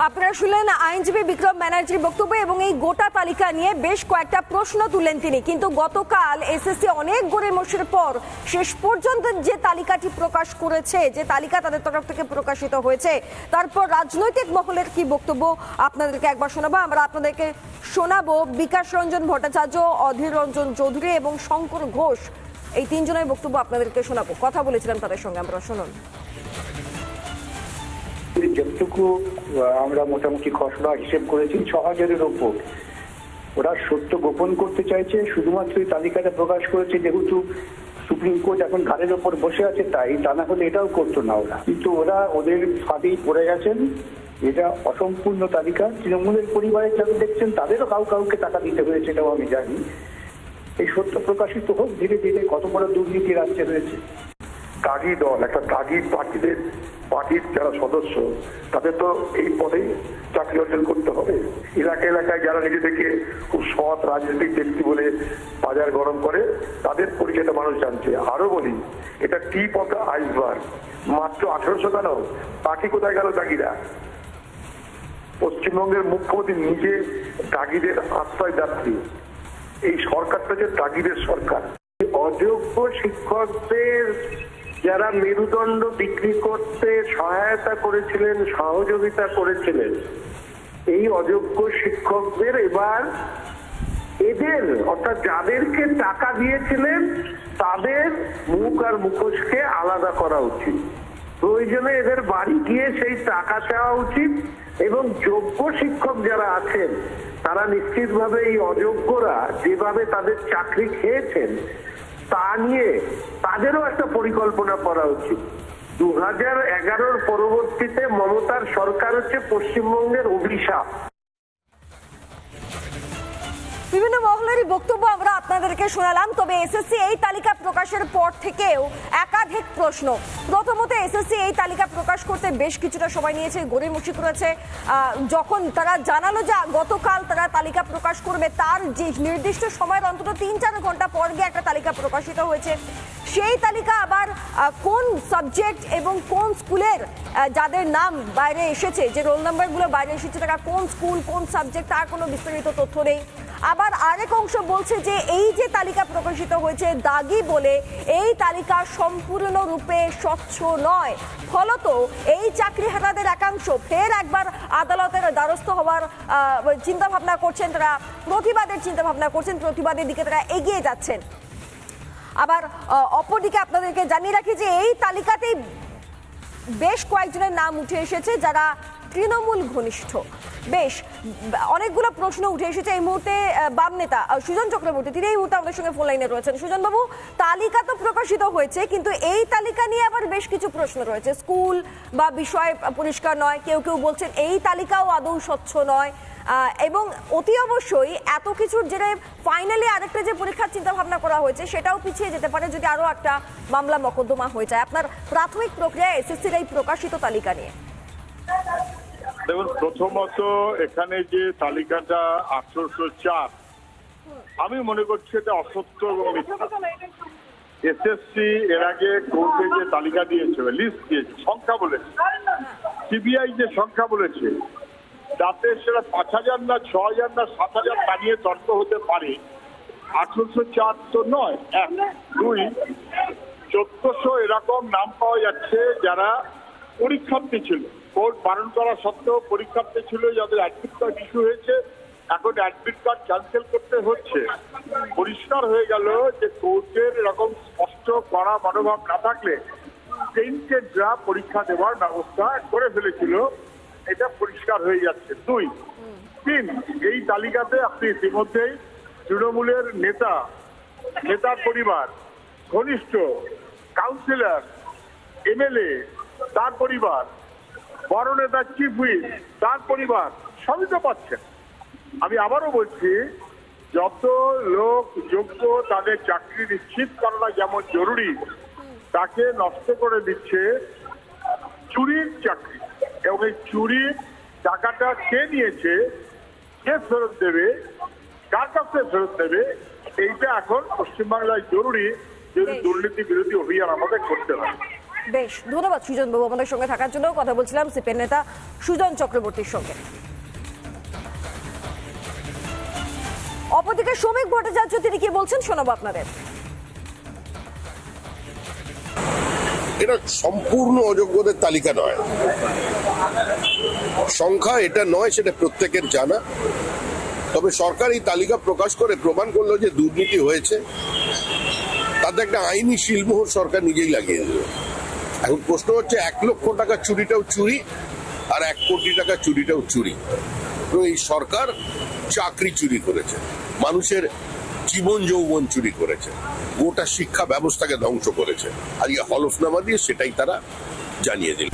আপনারা শুনলেন আইনজীবী বিক্রম ব্যানার্জির বক্তব্য এবং এই গোটা তালিকা নিয়ে বেশ কয়েকটা প্রশ্ন তুললেন তিনি। কিন্তু গতকাল এসএসসি অনেক গড়িমসির পর শেষ পর্যন্ত যে তালিকাটি প্রকাশ করেছে, যে তালিকা তাদের তরফ থেকে প্রকাশিত হয়েছে, তারপর রাজনৈতিক মহলের কি বক্তব্য আপনাদেরকে একবার শোনাবো। আমরা আপনাদেরকে শোনাবো বিকাশ রঞ্জন ভট্টাচার্য, অধীর রঞ্জন চৌধুরী এবং শঙ্কর ঘোষ, এই তিনজনের বক্তব্য আপনাদেরকে শোনাবো। কথা বলেছিলাম তাদের সঙ্গে, আমরা শুনুন। যতটুকু আমরা মোটামুটি খসড়া হিসেব করেছি ৬,০০০-এর ওপর। ওরা সত্য গোপন করতে চাইছে, শুধুমাত্র এই তালিকাটা প্রকাশ করেছে যেহেতু সুপ্রিম কোর্ট এখন ঘাড়ের ওপর বসে আছে তাই, তা না হলে এটাও করতো না ওরা। কিন্তু ওরা ওদের ফাঁদেই পড়ে গেছেন। এটা অসম্পূর্ণ তালিকা। তৃণমূলের পরিবারের যারা দেখছেন তাদেরও কাউকে টাকা দিতে হয়েছে, এটাও আমি জানি। এই সত্য প্রকাশিত হোক ধীরে ধীরে। কত বড় দুর্নীতি রাজ্যে হয়েছে। দাগি দল, একটা দাগি পার্টির যারা সদস্য তাদের তো এই পদেই চাকরি অর্জন করতে হবে। এলাকায় যারা নিজেদেরকে খুব সৎ রাজনৈতিক ব্যক্তি বলে বাজার গরম করে তাদের পরিচয়টা মানুষ জানছে। আরো বলি, এটা টিপ অফ দ্য আইসবার্গ। মাত্র 1800 কেন, বাকি কোথায় গেল দাগিরা? পশ্চিমবঙ্গের মুখ্যমন্ত্রী নিজে দাগিদের আশ্রয় যাত্রী। এই সরকারটা যে দাগিদের সরকার। অযোগ্য শিক্ষকদের যারা মেরুদণ্ড বিক্রি করতে সহায়তা করেছিলেন, সহযোগিতা করেছিলেন, এই অযোগ্য শিক্ষকদের এবার এদের অর্থাৎ যাদেরকে টাকা দিয়েছিলেন তাদের মুখ আর মুখোশকে আলাদা করা উচিত। প্রয়োজনে এদের বাড়ি গিয়ে সেই টাকা চাওয়া উচিত এবং যোগ্য শিক্ষক যারা আছেন তারা নিশ্চিতভাবে এই অযোগ্যরা যেভাবে তাদের চাকরি খেয়েছেন তা নিয়ে তাদেরও একটা পরিকল্পনা করা উচিত। 2011-র পরবর্তীতে মমতার সরকার হচ্ছে পশ্চিমবঙ্গের অভিশাপ। বিভিন্ন মহলেরই বক্তব্য আমরা আপনাদেরকে শোনালাম। তবে এসএসসি এই তালিকা প্রকাশের পর থেকেও একাধিক প্রশ্ন। প্রথমত, এসএসসি এই তালিকা প্রকাশ করতে বেশ কিছুটা সময় নিয়েছে, গড়িমসি করেছে। যখন তারা জানালো যে গতকাল তারা তালিকা প্রকাশ করবে, তার যে নির্দিষ্ট সময়ের অন্তত ৩-৪ ঘন্টা পর গিয়ে একটা তালিকা প্রকাশিত হয়েছে। সেই তালিকা আবার কোন সাবজেক্ট এবং কোন স্কুলের যাদের নাম বাইরে এসেছে, যে রোল নাম্বারগুলো বাইরে এসেছে, তারা কোন স্কুল কোন সাবজেক্ট, তার কোনো বিস্তারিত তথ্য নেই। আবার আরেক অংশ বলছে যে এই যে তালিকা প্রকাশিত হয়েছে দাগি বলে, এই তালিকা সম্পূর্ণরূপে স্বচ্ছ নয়। ফলত এই চাকরিহারাদের একাংশ ফের একবার আদালতের দ্বারস্থ হওয়ার চিন্তা ভাবনা করছেন, তারা প্রতিবাদের চিন্তা ভাবনা করছেন, প্রতিবাদের দিকে তারা এগিয়ে যাচ্ছেন। আবার অপরদিকে আপনাদেরকে জানিয়ে রাখি যে এই তালিকাতেই বেশ কয়েকজনের নাম উঠে এসেছে যারা তৃণমূল ঘনিষ্ঠ। বেশ অনেকগুলো প্রশ্ন উঠে এসেছে। এই মুহূর্তে বাম নেতা সুজন চক্রবর্তী, তিনি এই মুহূর্তে আমাদের সঙ্গে ফোন লাইনে রয়েছেন। সুজন বাবু, তালিকা তো প্রকাশিত হয়েছে, কিন্তু এই তালিকা নিয়ে আবার বেশ কিছু প্রশ্ন রয়েছে। স্কুল বা বিষয় পরিষ্কার নয়, কেউ বলছেন এই তালিকাও আদৌ স্বচ্ছ নয়, এবং অতি অবশ্যই এত কিছুর জেরে ফাইনালি আরেকটা যে পরীক্ষার চিন্তা ভাবনা করা হয়েছে সেটাও পিছিয়ে যেতে পারে যদি আরো একটা মামলা মকদ্দমা হয়ে যায়। আপনার প্রাথমিক প্রক্রিয়া এসএসসির এই প্রকাশিত তালিকা নিয়ে? দেখুন, প্রথমত এখানে যে তালিকাটা 1804, আমি মনে করছি এটা অসত্য এবং মিথ্যা। এসএসসি এর আগে কোর্টে যে তালিকা দিয়েছে, লিস্ট দিয়েছে, সংখ্যা বলেছে, সিবিআই যে সংখ্যা বলেছে, তাতে সেটা 5,000 না 6,000 না 7,000 তা নিয়ে তর্ক হতে পারে। 1804 তো নয়। 1, 2, 1400 এরকম নাম পাওয়া যাচ্ছে যারা পরীক্ষার্থী ছিল। কোর্ট বারণ করা সত্ত্বেও পরীক্ষার্থী ছিল, যাদের অ্যাডমিট কার্ড ইস্যু হয়েছে, এখন অ্যাডমিট কার্ড ক্যান্সেল করতে হচ্ছে। পরিষ্কার হয়ে গেল যে কোর্টের এরকম স্পষ্ট করা মনোভাব না থাকলে টেন্টেডরা পরীক্ষা দেওয়ার ব্যবস্থা করে ফেলেছিল, এটা পরিষ্কার হয়ে যাচ্ছে। 2, 3, এই তালিকাতে আপনি ইতিমধ্যেই তৃণমূলের নেতার পরিবার, ঘনিষ্ঠ কাউন্সিলর, এমএলএ তার পরিবার, বড় নেতা চিফ হুইপ তার পরিবার, সবই তো পাচ্ছেন। আমি আবারও বলছি, যত লোক যোগ্য তাদের চাকরি নিশ্চিত করাটা যেমন জরুরি, তাকে নষ্ট করে দিচ্ছে চুরির চাকরি। এবং এই চুরির টাকাটা কে নিয়েছে, কে ফেরত দেবে, কার কাছে ফেরত দেবে, এইটা এখন পশ্চিমবাংলায় জরুরি যদি দুর্নীতি বিরোধী অভিযান আমাদের করতে হয়। বেশ, ধন্যবাদ সুজন বাবু আমাদের সঙ্গে থাকার জন্য। কথা বলছিলাম সিপিএম নেতা সুজন চক্রবর্তীর সঙ্গে। অপরদিকে শ্রমিক ভট্টাচার্য তিনি কি বলছেন শোনাবো আপনাদের। এটা সম্পূর্ণ অযোগ্যদের তালিকা নয়, সংখ্যা এটা নয়, সেটা প্রত্যেকের জানা। তবে সরকার এই তালিকা প্রকাশ করে প্রমাণ করলো যে দুর্নীতি হয়েছে, তাতে একটা আইনি শিলমোহর সরকার নিজেই লাগিয়ে দিল। এখন প্রশ্ন হচ্ছে 1 লক্ষ টাকা চুরিটাও চুরি আর 1 কোটি টাকা চুরিটাও চুরি। তো এই সরকার চাকরি চুরি করেছে, মানুষের জীবন যৌবন চুরি করেছে, গোটা শিক্ষা ব্যবস্থাকে ধ্বংস করেছে। আর এই হলফনামা দিয়ে সেটাই তারা জানিয়ে দিল।